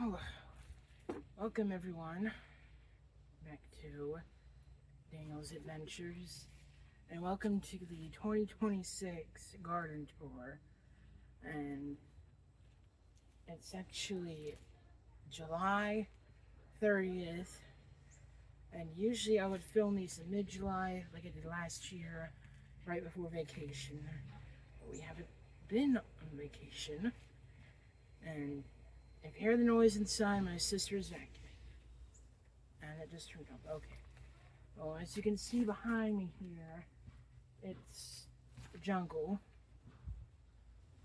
Oh, welcome everyone back to Daniel's Adventures, and welcome to the 2026 garden tour. And it's actually July 30th, and usually I would film these in mid-July like I did last year, right before vacation. But we haven't been on vacation, and if you hear the noise inside, my sister is vacuuming. And it just turned up. Okay. Well, as you can see behind me here, it's jungle.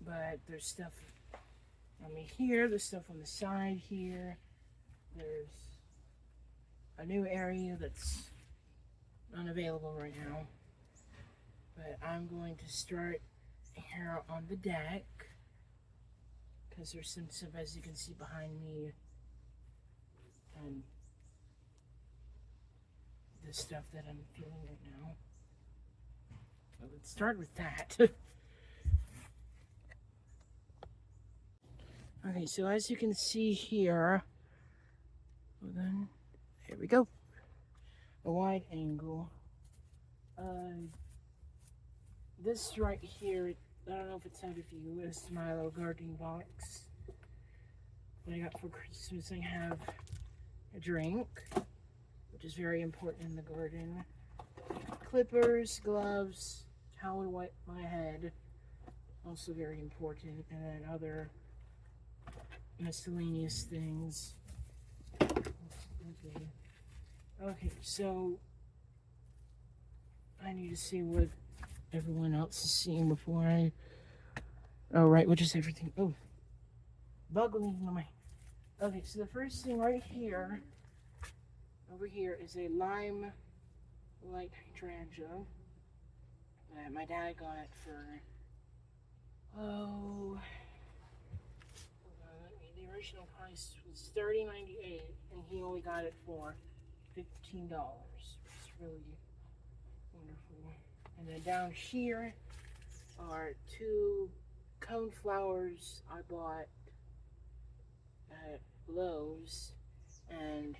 But there's stuff on me here, there's stuff on the side here. There's a new area that's unavailable right now. But I'm going to start here on the deck, because there's some stuff, as you can see behind me, and the stuff that I'm feeling right now. So let's start with that. Okay, so as you can see here, well then, here we go. A wide angle. This right here, I don't know if it's out of view, is my little gardening box that I got for Christmas. I have a drink, which is very important in the garden. Clippers, gloves, towel to wipe my head, also very important, and then other miscellaneous things. Okay, so I need to see what everyone else is seeing before I... Oh, right, which is everything. Oh, bug leaving my... Okay, so the first thing right here, over here, is a lime light hydrangea that my dad got for, the original price was $30.98, and he only got it for $15. It's really wonderful. And then down here are two cone flowers I bought at Lowe's, and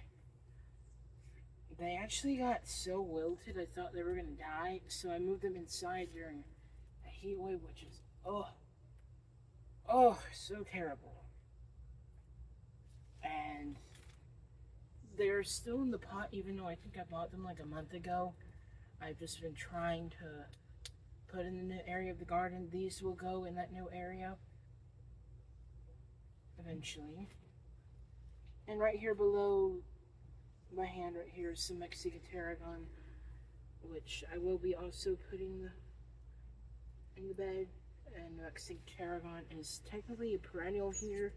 they actually got so wilted I thought they were gonna die, so I moved them inside during a heat wave, which is so terrible. And they're still in the pot, even though I think I bought them like a month ago. I've just been trying to put in the new area of the garden. These will go in that new area eventually. And right here below my hand right here is some Mexican tarragon, which I will be also putting in the bed. And Mexican tarragon is technically a perennial here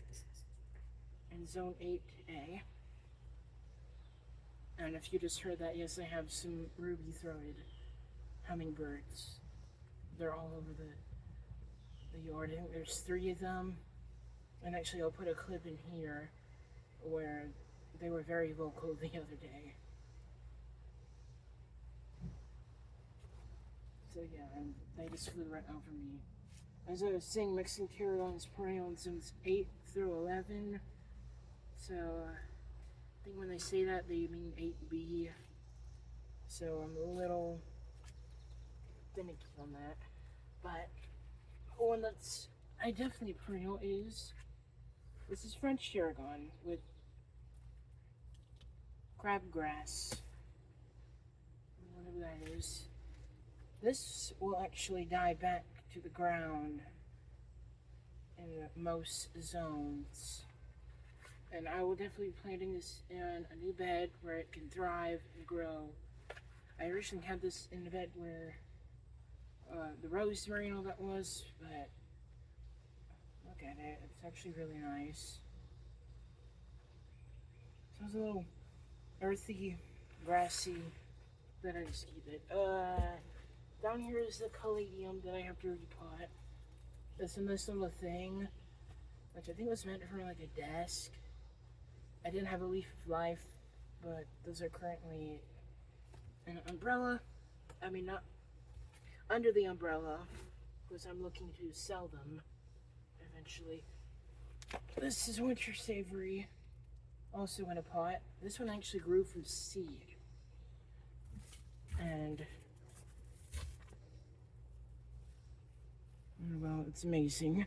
in zone 8A. And if you just heard that, yes, I have some ruby-throated hummingbirds. They're all over the yard. There's 3 of them. And actually, I'll put a clip in here where they were very vocal the other day. So yeah, and they just flew right over me. As I was saying, Mexican tarragon is perennial in zones 8 through 11. So I think when they say that, they mean 8B. So I'm a little finicky on that. But one that's I definitely perennial is, this is French tarragon with crabgrass, whatever that is. This will actually die back to the ground in most zones. And I will definitely be planting this in a new bed where it can thrive and grow. I originally had this in the bed where the rosemary and all that was, but look at it, it's actually really nice. So it's a little earthy, grassy, then I just keep it. Down here is the caladium that I have to repot. That's a nice little thing, which I think was meant for like a desk. I didn't have a leaf of life, but those are currently in an umbrella. I mean, not under the umbrella, because I'm looking to sell them eventually. This is winter savory. also in a pot. This one actually grew from seed. And, well, it's amazing.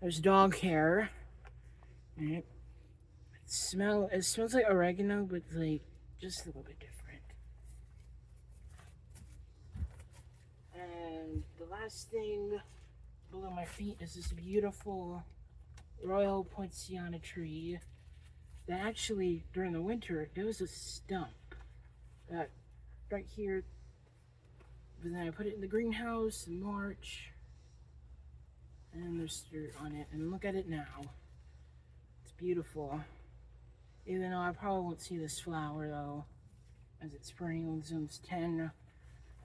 There's dog hair. Right? It smells like oregano, but like just a little bit different. And the last thing below my feet is this beautiful Royal Poinciana tree that actually, during the winter, there was a stump that right here, but then I put it in the greenhouse in March, and there's dirt on it, and look at it now. It's beautiful. Even though I probably won't see this flower though, as it's spring on zones 10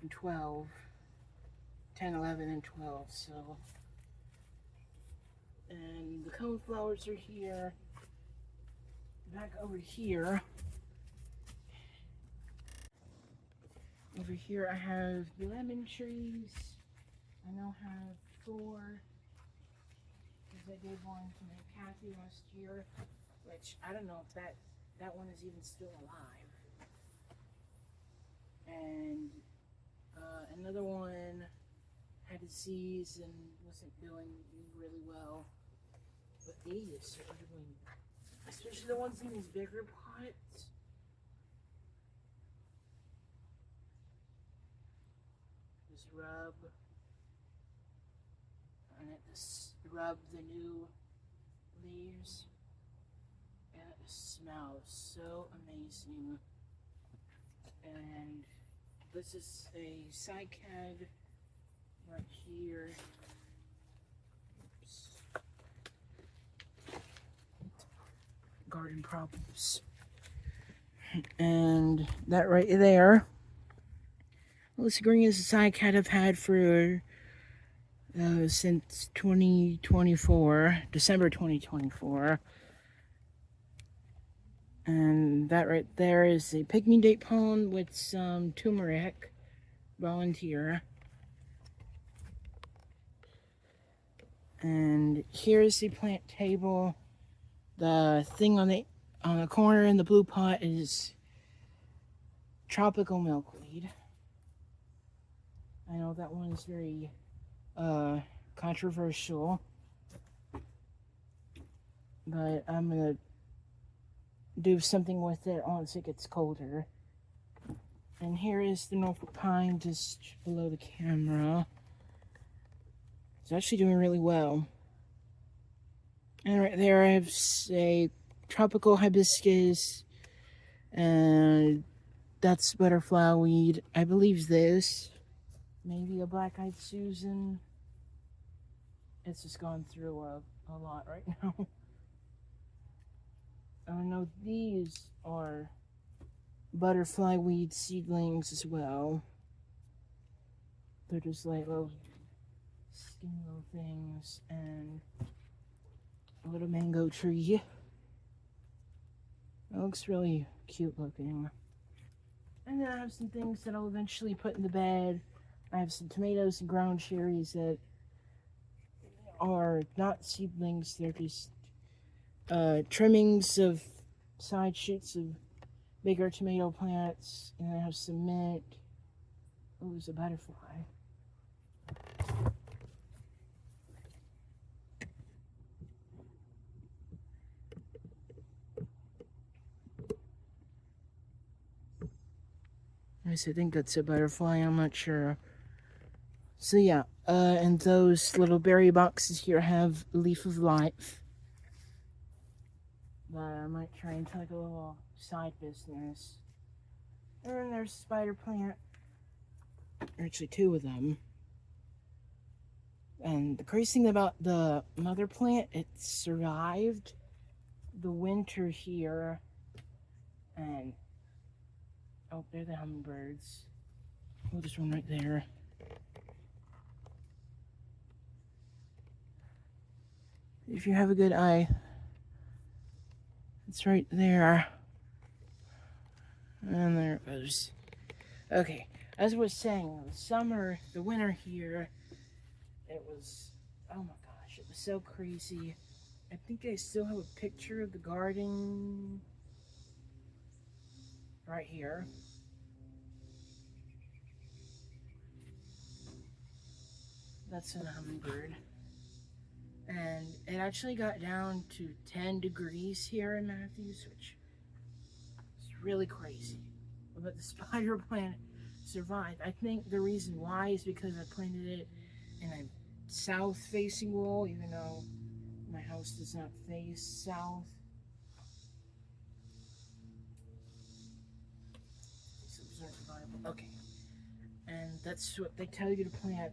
and 12. 10, 11, and 12, so. And the cone flowers are here. Back over here. Over here I have the lemon trees. I now have 4. Because I gave one to my Kathy last year. Which, I don't know if that one is even still alive. And another one had disease and wasn't doing really well. But these are doing, especially the ones in these bigger pots. Just rub, and just rub the new leaves. And it smells so amazing. And this is a cycad right here. Oops. Garden problems. And that right there. This green is a cycad I've had for since 2024, December 2024. And that right there is a pygmy date palm with some turmeric, volunteer. And here's the plant table. The thing on the corner in the blue pot is tropical milkweed. I know that one is very controversial, but I'm gonna do something with it once it gets colder. And here is the Norfolk pine just below the camera. It's actually doing really well. And right there I have a tropical hibiscus, and that's butterfly weed. I believe this, maybe a black-eyed Susan. It's just gone through a lot right now. I know these are butterfly weed seedlings as well. They're just like little skinny little things, and a little mango tree. It looks really cute looking. And then I have some things that I'll eventually put in the bed. I have some tomatoes and ground cherries that are not seedlings, they're just trimmings of side shoots of bigger tomato plants. And I have some mint. Oh, there's a butterfly. I think that's a butterfly, I'm not sure. So yeah, and those little berry boxes here have Leaf of Life. But I might try and take a little side business. And then there's spider plant. Actually, 2 of them. And the crazy thing about the mother plant, it survived the winter here. And oh, there are the hummingbirds. Oh, there's one right there. If you have a good eye, it's right there. And there it goes. Okay, as I was saying, the winter here, it was, oh my gosh, it was so crazy. I think I still have a picture of the garden right here. That's an hummingbird. And it actually got down to 10 degrees here in Matthews, which is really crazy. But the spider plant survived. I think the reason why is because I planted it in a south-facing wall, even though my house does not face south. Okay. And that's what they tell you to plant.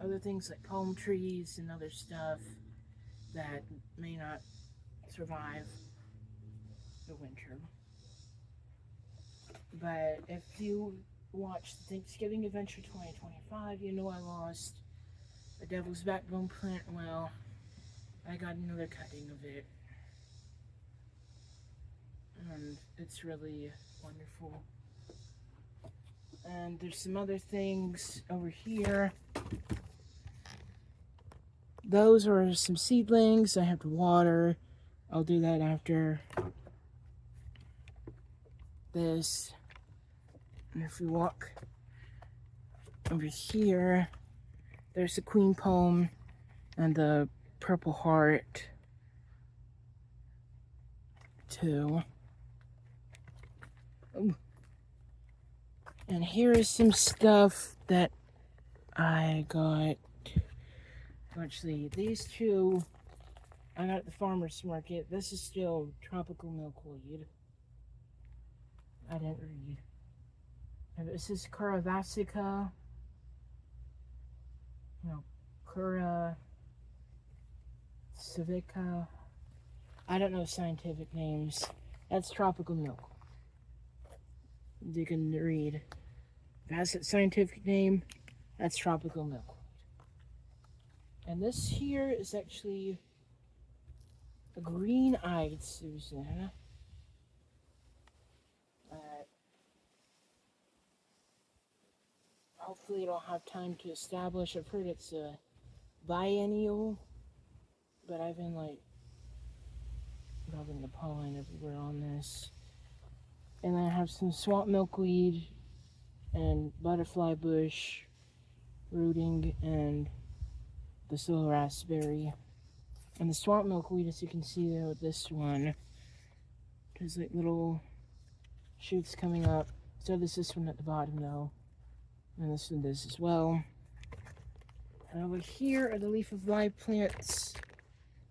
Other things like palm trees and other stuff that may not survive the winter. But if you watch the Thanksgiving Adventure 2025, you know I lost a Devil's Backbone plant. Well, I got another cutting of it. And it's really wonderful. And there's some other things over here. Those are some seedlings I have to water. I'll do that after this. And if we walk over here, there's the Queen Palm and the Purple Heart too. Ooh. And here is some stuff that I got. Actually, these two I got at the farmer's market. This is still tropical milkweed. I didn't read. And this is Curavasica. No, Cura Civica. I don't know scientific names. That's tropical milk. You can read. If it has a scientific name, that's tropical milk. And this here is actually a green-eyed Susan. Hopefully it'll have time to establish. I've heard it's a biennial, but I've been like rubbing the pollen everywhere on this. And then I have some swamp milkweed and butterfly bush rooting and the slow raspberry. And the swamp milkweed, as you can see there with this one, there's like little shoots coming up. So there's this one at the bottom though. And this one does as well. And over here are the leaf of life plants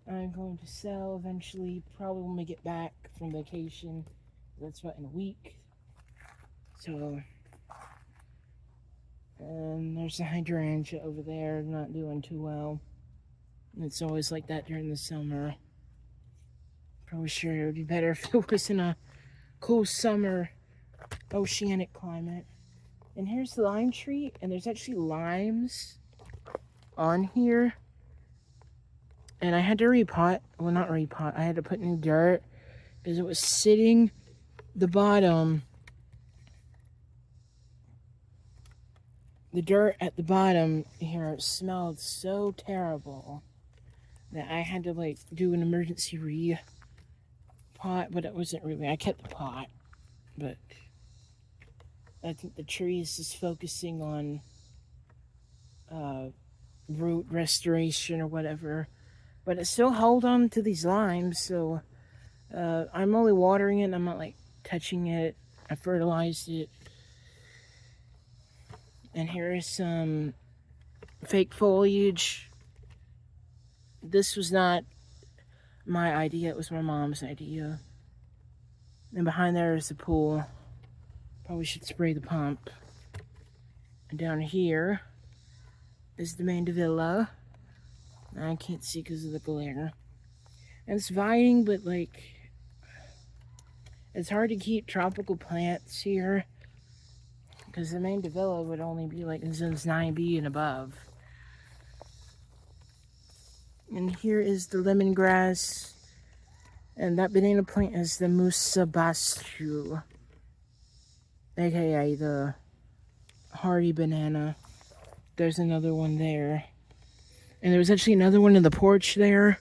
I'm going to sell eventually, probably when we get back from vacation. That's about in a week. So, and there's the hydrangea over there, not doing too well. It's always like that during the summer. Probably sure it would be better if it was in a cool summer oceanic climate. And here's the lime tree, and there's actually limes on here. And I had to repot, well not repot, I had to put new dirt because it was sitting the bottom. The dirt at the bottom here smelled so terrible that I had to like do an emergency re-pot, but it wasn't really, I kept the pot, but I think the tree is just focusing on root restoration or whatever, but it still held on to these limes, so I'm only watering it, I'm not like touching it. I fertilized it. And here is some fake foliage. This was not my idea, it was my mom's idea. And behind there is the pool. Probably should spray the pump. And down here is the mandevilla. I can't see because of the glare. And it's vining, but like, it's hard to keep tropical plants here because the mandevilla would only be like in zones 9B and above. And here is the lemongrass. And that banana plant is the musabastu, aka the hardy banana. There's another one there. And there was actually another one in the porch there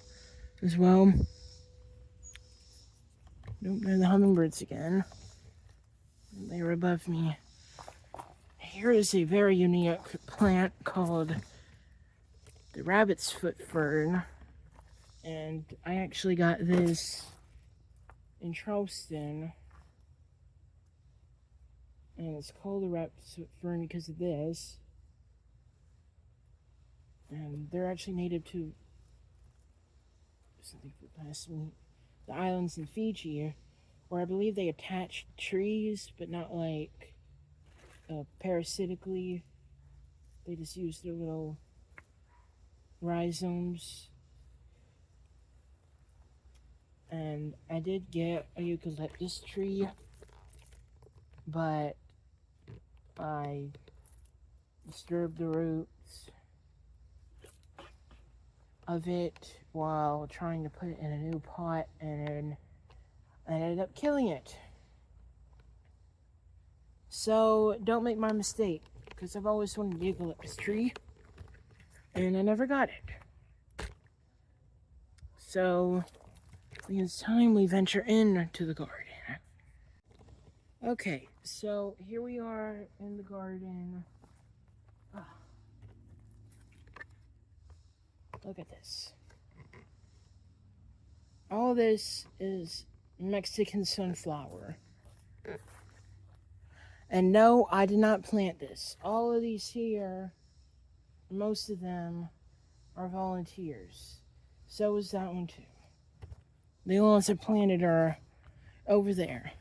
as well. Nope, there are the hummingbirds again. They were above me. Here is a very unique plant called the rabbit's foot fern. And I actually got this in Charleston. And it's called the rabbit's foot fern because of this. And they're actually native to something past me, the islands in Fiji, where I believe they attach trees, but not like parasitically. They just use their little rhizomes. And I did get a eucalyptus tree, but I disturbed the roots of it while trying to put it in a new pot, and I ended up killing it. So don't make my mistake, because I've always wanted a eucalyptus tree and I never got it. So it's time we venture into the garden. Okay, so here we are in the garden. Look at this. All this is Mexican sunflower. And no, I did not plant this. All of these here, most of them are volunteers. So is that one too. The ones I planted are over there.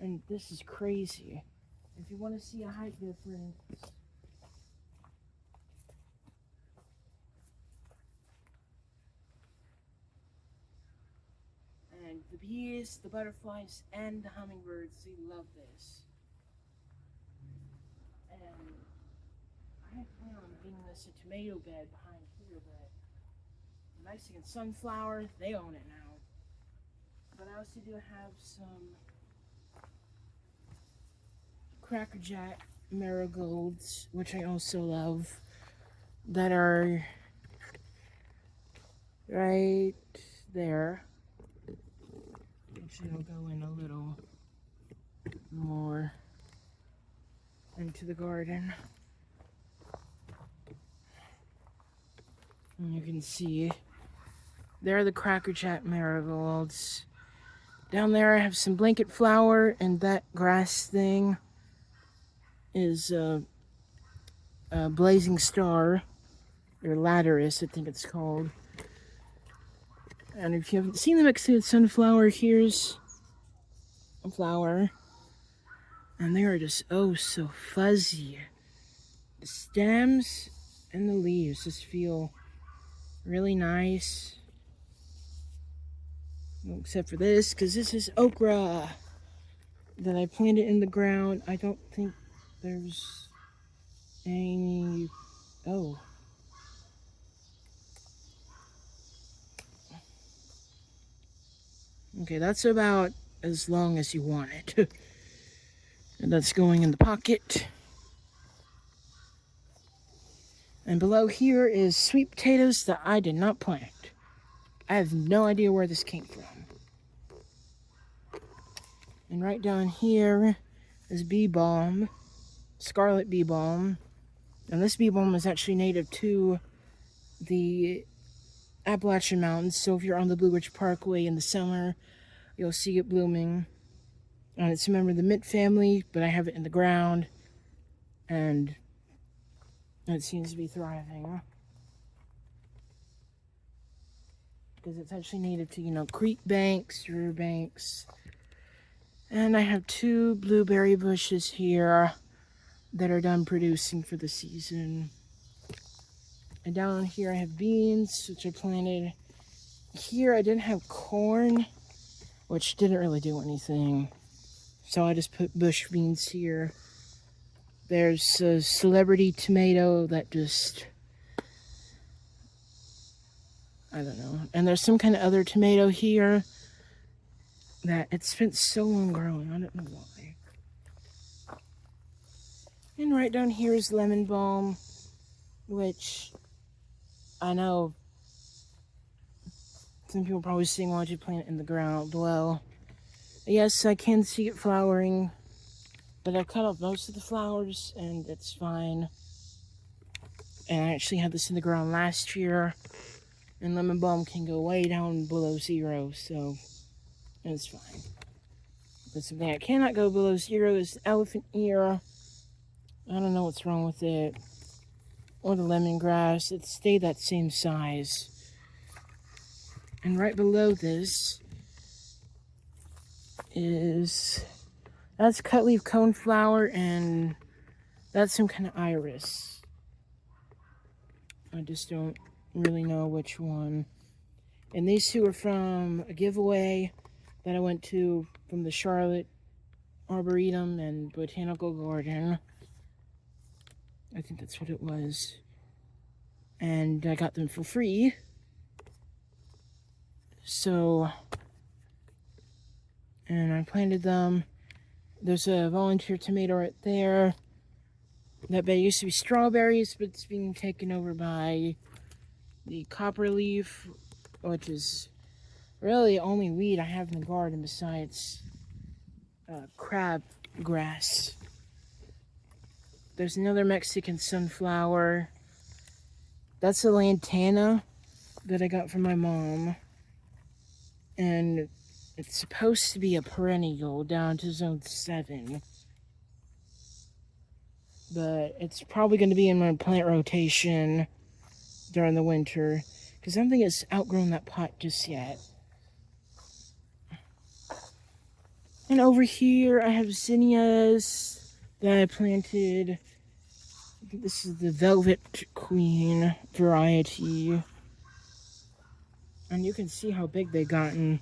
And this is crazy. If you want to see a height difference, and the bees, the butterflies, and the hummingbirds, they love this. And I had planned on getting this a tomato bed behind here, but the Mexican sunflower, they own it now. But I also do have some Cracker Jack marigolds, which I also love, that are right there. Actually, I'll go in a little more into the garden. And you can see there are the Cracker Jack marigolds. Down there I have some blanket flower, and that grass thing is a blazing star, or lattice, I think it's called. And if you haven't seen the Mexican sunflower, here's a flower. And they are just oh so fuzzy. The stems and the leaves just feel really nice. Well, except for this, because this is okra that I planted in the ground. I don't think there's any. Oh. Okay, that's about as long as you want it. And that's going in the pocket. And below here is sweet potatoes that I did not plant. I have no idea where this came from. And right down here is bee balm, scarlet bee balm. And this bee balm is actually native to the Appalachian Mountains. So if you're on the Blue Ridge Parkway in the summer, you'll see it blooming. And it's a member of the mint family, but I have it in the ground. And it seems to be thriving. Because it's actually native to, creek banks, river banks. And I have 2 blueberry bushes here that are done producing for the season. And down here I have beans, which I planted. Here I didn't have corn, which didn't really do anything. So I just put bush beans here. There's a celebrity tomato that just, I don't know. And there's some kind of other tomato here that it's spent so long growing. I don't know why. And right down here is lemon balm, which I know some people are probably saying, why don't you plant it in the ground? Well, yes, I can see it flowering, but I've cut off most of the flowers, and it's fine. And I actually had this in the ground last year, and lemon balm can go way down below 0, so it's fine. But something that cannot go below 0 is elephant ear. I don't know what's wrong with it. Or the lemongrass. It stayed that same size. And right below this is, that's cutleaf coneflower, and that's some kind of iris. I just don't really know which one. And these two are from a giveaway that I went to from the Charlotte Arboretum and Botanical Garden. I think that's what it was. And I got them for free. So, and I planted them. There's a volunteer tomato right there. That bed used to be strawberries, but it's being taken over by the copperleaf, which is really the only weed I have in the garden besides crab grass. There's another Mexican sunflower. That's a lantana that I got from my mom. And it's supposed to be a perennial down to zone 7. But it's probably going to be in my plant rotation during the winter, because I don't think it's outgrown that pot just yet. And over here I have zinnias that I planted. I think this is the Velvet Queen variety. And you can see how big they've gotten.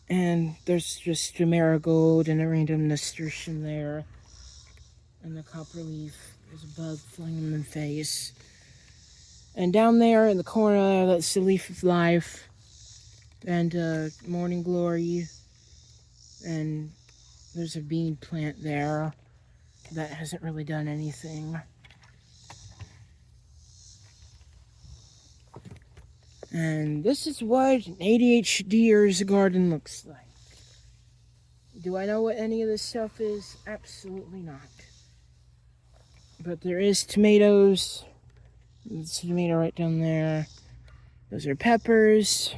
And there's just a marigold and a random nasturtium there. And the copperleaf, there's a bug flying in my face. And down there in the corner, that's the Leaf of Life. And Morning Glory. And there's a bean plant there that hasn't really done anything. And this is what an ADHDer's garden looks like. Do I know what any of this stuff is? Absolutely not. But there is tomatoes. There's a tomato right down there. Those are peppers.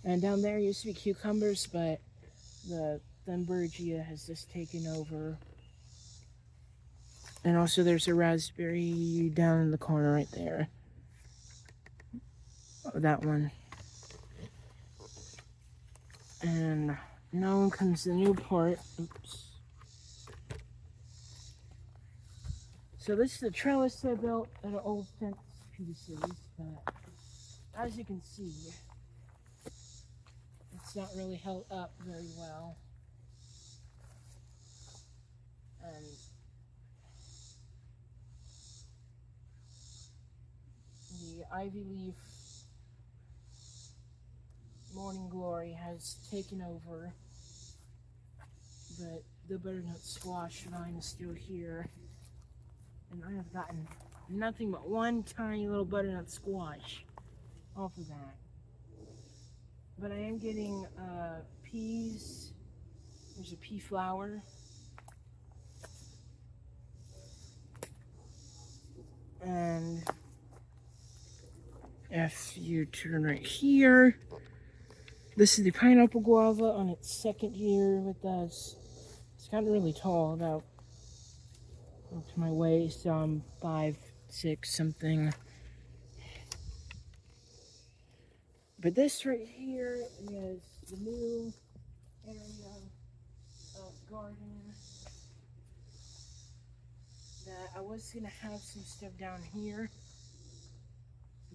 And down there used to be cucumbers, but the Thunbergia has just taken over. And also there's a raspberry down in the corner right there. Oh, that one. And now comes the new part. Oops. So this is the trellis I built out of old fence pieces, but as you can see, it's not really held up very well. And the ivy leaf Morning Glory has taken over, but the butternut squash vine is still here. And I have gotten nothing but one tiny little butternut squash off of that. But I am getting peas. There's a pea flower. And if you turn right here, this is the pineapple guava on its 2nd year with us. It's gotten really tall, about up to my waist, so I'm 5'6" something. But this right here is the new area of garden that I was gonna have some stuff down here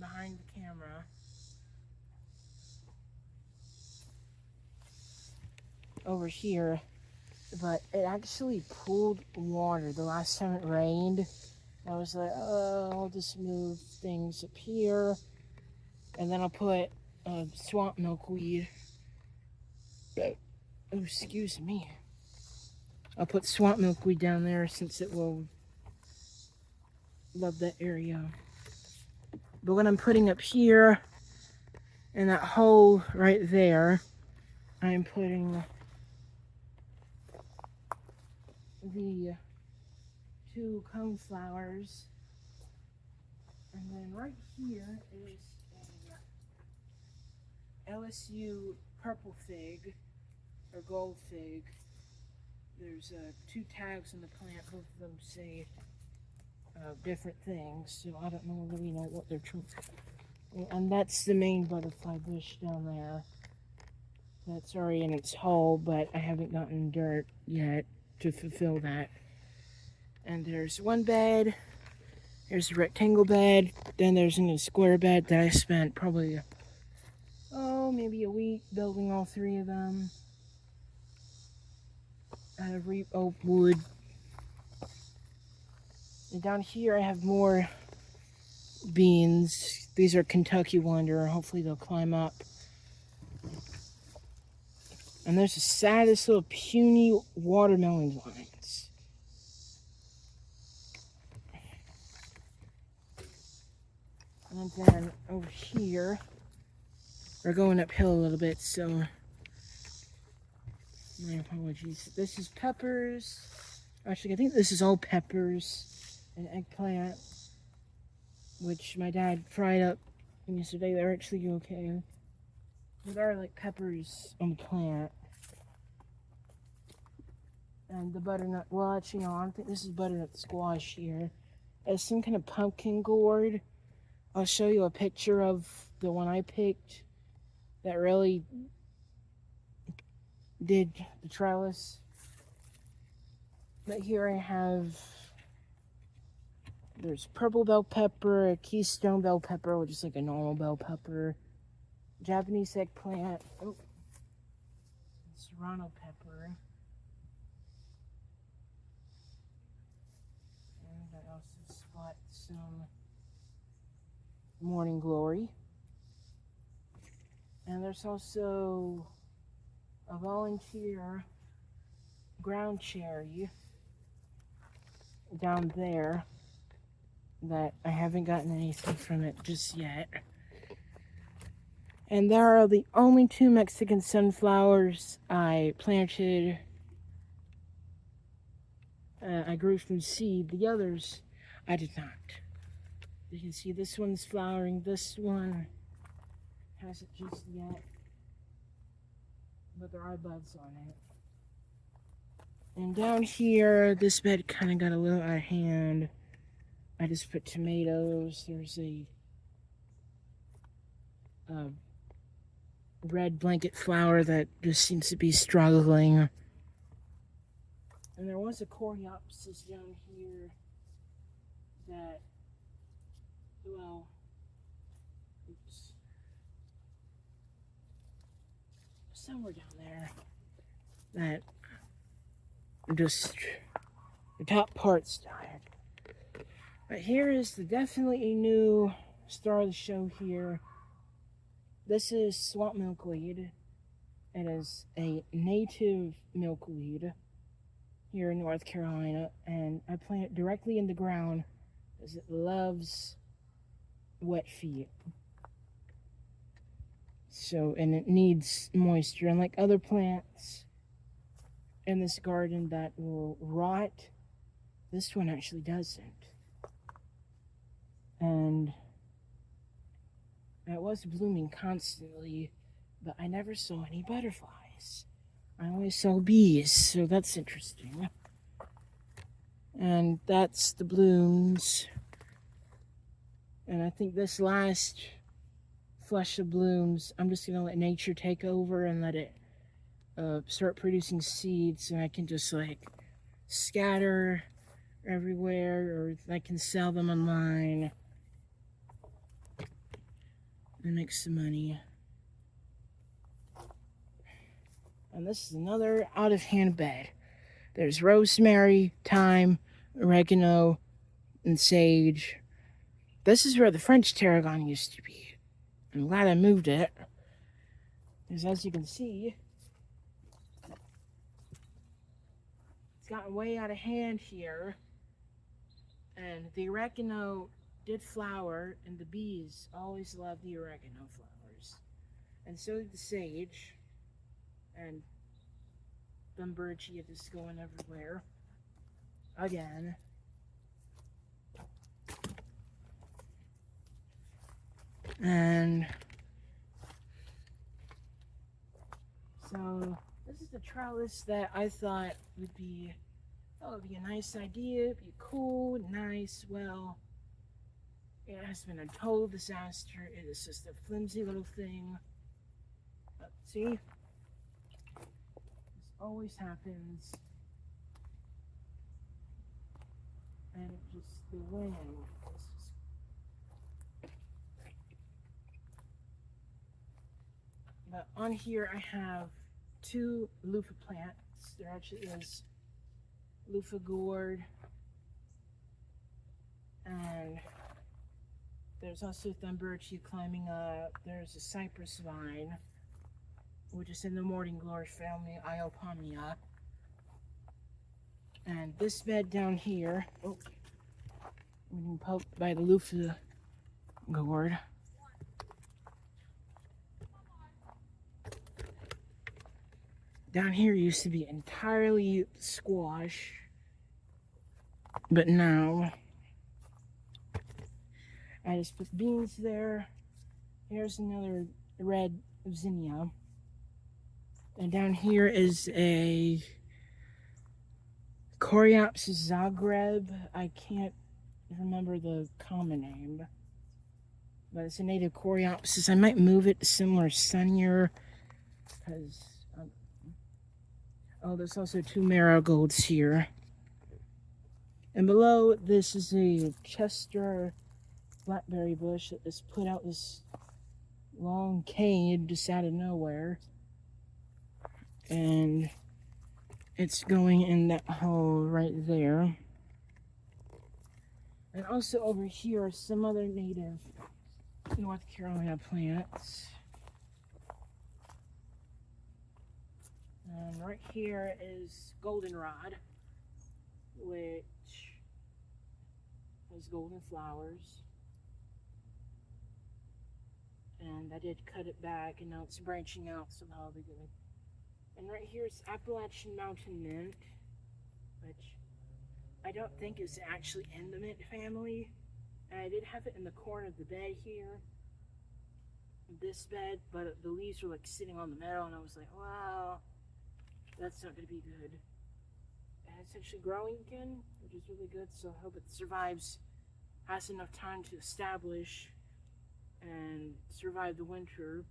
behind the camera. Over here, but it actually pooled water the last time it rained. I was like, oh, I'll just move things up here, and then I'll put swamp milkweed. Oh, excuse me. I'll put swamp milkweed down there since it will love that area. But what I'm putting up here in that hole right there, I'm putting the 2 coneflowers. And then right here is a LSU purple fig or gold fig. There's 2 tags on the plant. Both of them say different things, so I don't really know what they're trying. And that's the main butterfly bush down there. That's already in its hole, but I haven't gotten dirt yet to fulfill that. And there's one bed. There's a rectangle bed. Then there's a square bed that I spent probably, maybe a week building all 3 of them out of oak wood. And down here I have more beans. These are Kentucky Wonder. Hopefully they'll climb up. And there's the saddest little puny watermelon vines. And then over here, we're going uphill a little bit, so my apologies. This is peppers. Actually, I think this is all peppers and eggplant, which my dad fried up yesterday. They're actually okay. But there are like peppers on the plant. And the butternut, well, actually, no, I don't think this is butternut squash here. It's some kind of pumpkin gourd. I'll show you a picture of the one I picked that really did the trellis. But here I have, there's purple bell pepper, a keystone bell pepper, which is like a normal bell pepper, Japanese eggplant, serrano pepper, and I also spot some morning glory. And there's also a volunteer ground cherry down there that I haven't gotten anything from it just yet. And there are the only 2 Mexican sunflowers I planted. I grew from seed. The others I did not. You can see this one's flowering. This one hasn't just yet, but there are buds on it. And down here, this bed kind of got a little out of hand. I just put tomatoes. There's a red blanket flower that just seems to be struggling. And there was a coreopsis down here that, well, oops, somewhere down there that just the top part's died. But here is definitely a new star of the show here. This is swamp milkweed. It is a native milkweed here in North Carolina, and I plant it directly in the ground because it loves wet feet. So, and it needs moisture, unlike other plants in this garden that will rot. This one actually doesn't. And it was blooming constantly, but I never saw any butterflies. I only saw bees, so that's interesting. And that's the blooms. And I think this last flush of blooms, I'm just gonna let nature take over and let it start producing seeds, and I can just like scatter everywhere, or I can sell them online and make some money. And this is another out of hand bed. There's rosemary, thyme, oregano, and sage. This is where the French tarragon used to be. I'm glad I moved it, because as you can see, it's gotten way out of hand here. And the oregano did flower, and the bees always love the oregano flowers. And so did the sage. And Thunbergia is going everywhere. Again. And so this is the trellis that I thought would be, oh, it'd be a nice idea, it'd be cool, nice. Well, it has been a total disaster. It is just a flimsy little thing. But see, this always happens. And it just, the wind is just. But on here I have two loofah plants. There actually is loofah gourd, and there's also Thunbergia climbing up. There's a cypress vine, which is in the morning glory family, Iopomnia. And this bed down here, oh, being poked by the loofah gourd. Down here used to be entirely squash, but now I just put beans there. Here's another red zinnia. And down here is a Coreopsis Zagreb. I can't remember the common name, but it's a native Coreopsis. I might move it to somewhere sunnier, because oh, there's also two marigolds here. And below this is a Chester blackberry bush that just put out this long cane just out of nowhere. And it's going in that hole right there. And also over here are some other native North Carolina plants. And right here is goldenrod, which has golden flowers. And I did cut it back, and now it's branching out, so that'll be good. And right here is Appalachian Mountain Mint, which I don't think is actually in the mint family. And I did have it in the corner of the bed here, this bed, but the leaves were like sitting on the metal, and I was like, wow, that's not going to be good. And it's actually growing again, which is really good, so I hope it survives, has enough time to establish and survive the winter.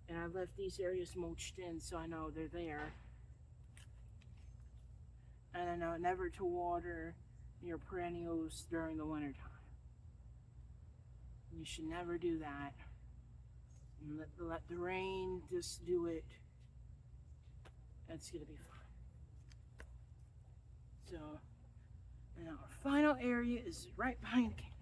And I left these areas mulched in, so I know they're there. And I know never to water your perennials during the winter time. You should never do that. And let the rain just do it. That's gonna be fine. So, now our final area is right behind the camera.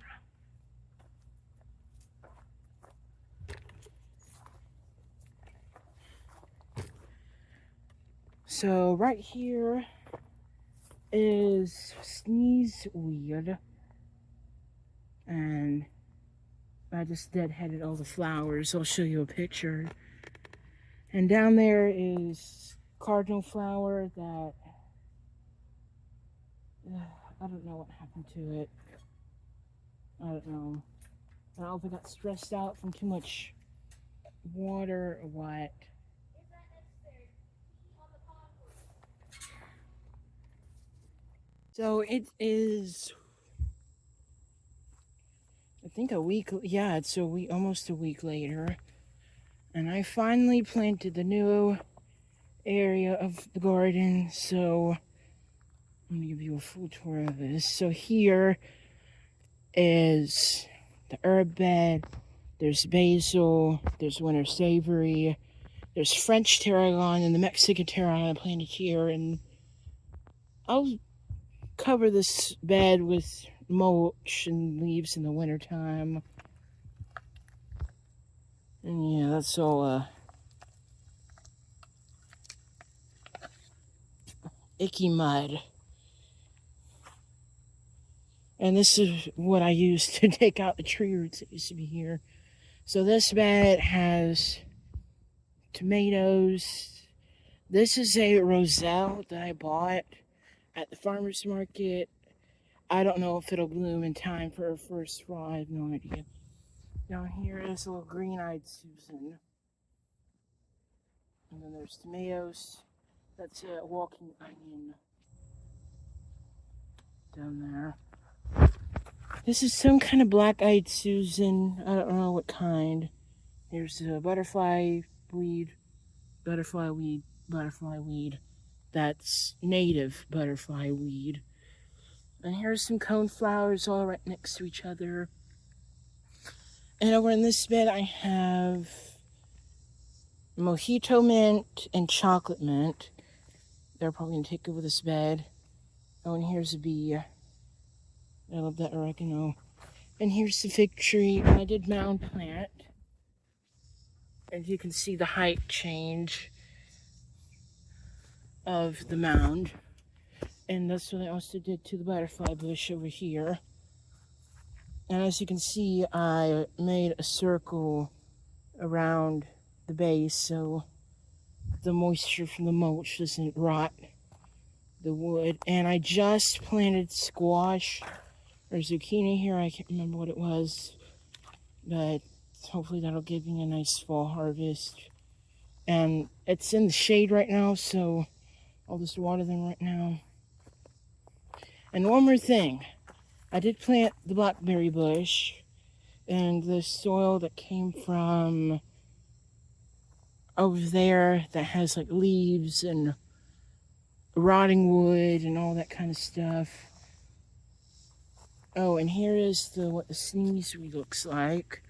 So right here is sneezeweed, and I just deadheaded all the flowers. I'll show you a picture. And down there is cardinal flower that I don't know what happened to it. I don't know. I don't know if it got stressed out from too much water or what. So it is, I think a week, yeah, it's a week, almost a week later. And I finally planted the new area of the garden. So I'm gonna give you a full tour of this. So here is the herb bed. There's basil, there's winter savory, there's French tarragon and the Mexican tarragon I planted here. And I'll cover this bed with mulch and leaves in the wintertime. And yeah, that's all icky mud. And this is what I used to take out the tree roots that used to be here. So this bed has tomatoes. This is a roselle that I bought at the farmer's market. I don't know if it'll bloom in time for a first fall. I have no idea. Down here is a little green-eyed Susan. And then there's tomatoes. That's a walking onion down there. This is some kind of black-eyed Susan. I don't know what kind. Here's a butterfly weed. That's native butterfly weed. And here's some coneflowers all right next to each other. And over in this bed I have mojito mint and chocolate mint. They're probably gonna take over this bed. Oh, and here's a bee. I love that oregano. And here's the fig tree. I did mound plant. And you can see the height change of the mound. And that's what I also did to the butterfly bush over here. And as you can see, I made a circle around the base so the moisture from the mulch doesn't rot the wood. And I just planted squash or zucchini here. I can't remember what it was, but hopefully that'll give me a nice fall harvest. And it's in the shade right now, so I'll just water them right now. And one more thing, I did plant the blackberry bush, and the soil that came from over there that has like leaves and rotting wood and all that kind of stuff. Oh, and here is what the sneezeweed looks like.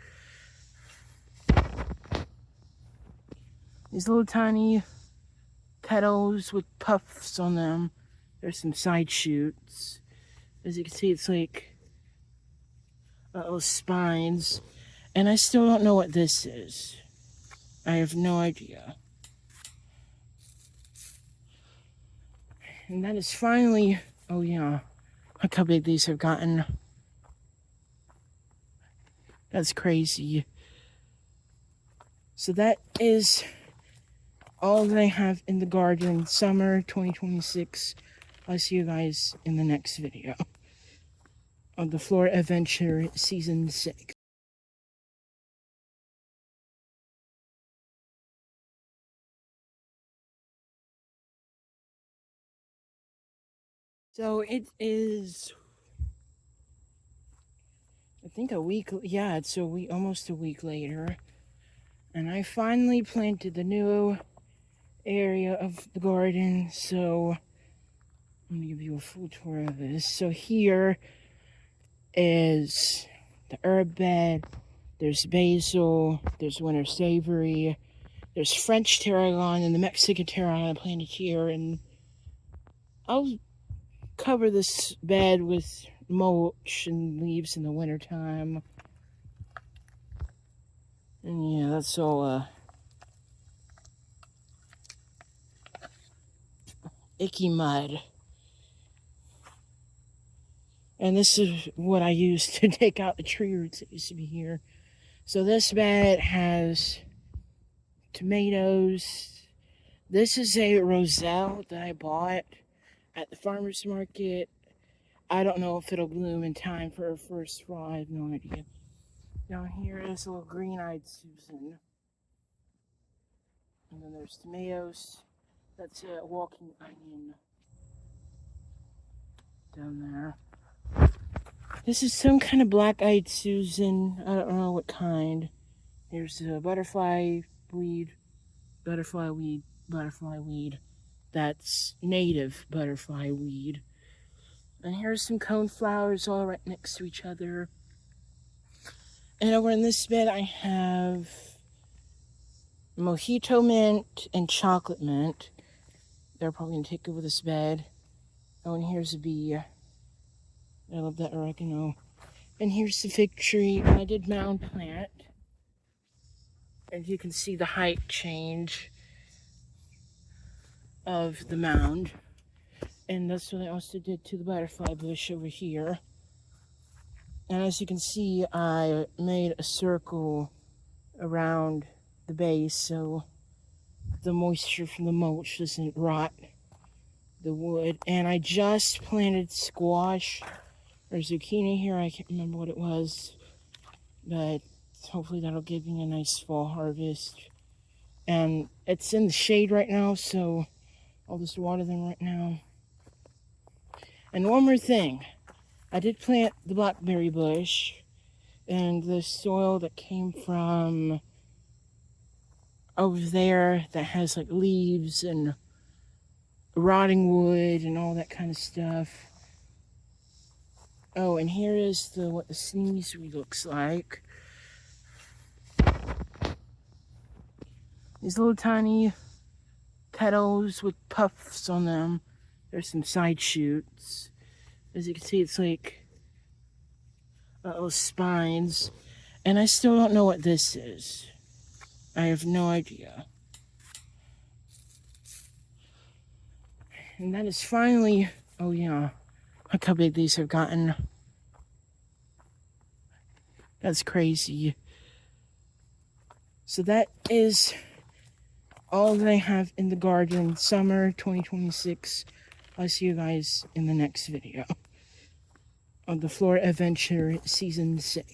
These little tiny petals with puffs on them. There's some side shoots. As you can see, it's like little spines. And I still don't know what this is. I have no idea. And that is finally, oh yeah, look how big these have gotten. That's crazy. So that is all that I have in the garden, summer 2026. I'll see you guys in the next video on the Florida Adventure Season 6. So it is, I think a week, yeah, it's almost a week later. And I finally planted the new area of the garden, so I'm gonna give you a full tour of this. So here is the herb bed, there's basil, there's winter savory, there's French tarragon and the Mexican tarragon I planted here, and I'll cover this bed with mulch and leaves in the wintertime. And yeah, that's all icky mud. And this is what I used to take out the tree roots that used to be here. So this bed has tomatoes. This is a roselle that I bought at the farmer's market. I don't know if it'll bloom in time for a first fall. I have no idea. Down here is a little green-eyed Susan. And then there's tomatoes. That's a walking onion down there. This is some kind of black-eyed Susan. I don't know what kind. Here's a butterfly weed. That's native butterfly weed. And here's some coneflowers all right next to each other. And over in this bed I have mojito mint and chocolate mint. They're probably gonna take over this bed. Oh, and here's a bee. I love that oregano. And here's the fig tree. I did mound plant. And you can see the height change of the mound. And that's what I also did to the butterfly bush over here. And as you can see, I made a circle around the base so the moisture from the mulch doesn't rot the wood. And I just planted squash or zucchini here. I can't remember what it was, but hopefully that'll give me a nice fall harvest. And it's in the shade right now, so I'll just water them right now. And one more thing, I did plant the blackberry bush, and the soil that came from over there that has like leaves and rotting wood and all that kind of stuff. Oh, and here is what the sneezery looks like. These little tiny petals with puffs on them. There's some side shoots. As you can see, it's like little spines. And I still don't know what this is. I have no idea. And that is finally, oh yeah, look how big these have gotten. That's crazy. So that is all that I have in the garden, summer 2026. I'll see you guys in the next video on the Florida Adventure Season 6.